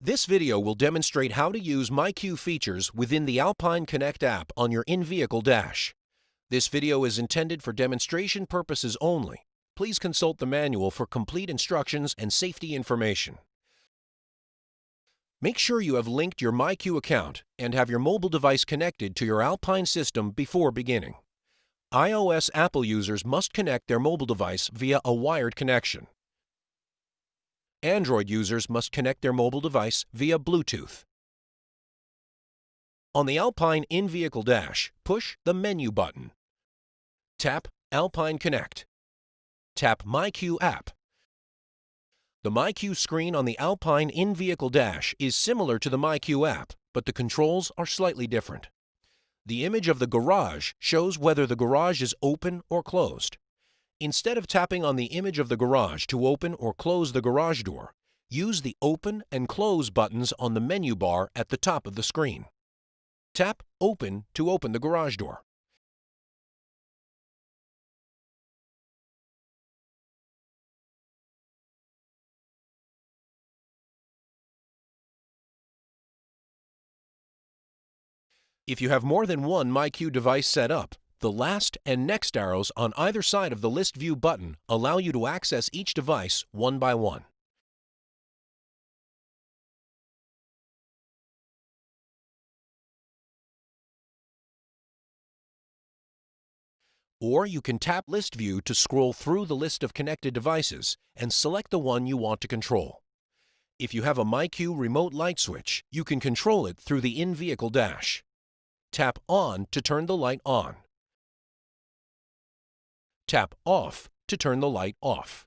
This video will demonstrate how to use myQ features within the Alpine Connect app on your in-vehicle dash. This video is intended for demonstration purposes only. Please consult the manual for complete instructions and safety information. Make sure you have linked your myQ account and have your mobile device connected to your Alpine system before beginning. iOS Apple users must connect their mobile device via a wired connection. Android users must connect their mobile device via Bluetooth. On the Alpine in-vehicle dash, push the Menu button. Tap Alpine Connect. Tap myQ app. The myQ screen on the Alpine in-vehicle dash is similar to the myQ app, but the controls are slightly different. The image of the garage shows whether the garage is open or closed. Instead of tapping on the image of the garage to open or close the garage door, use the Open and Close buttons on the menu bar at the top of the screen. Tap Open to open the garage door. If you have more than one myQ device set up, the last and next arrows on either side of the List View button allow you to access each device one by one. Or you can tap List View to scroll through the list of connected devices and select the one you want to control. If you have a myQ remote light switch, you can control it through the in-vehicle dash. Tap On to turn the light on. Tap Off to turn the light off.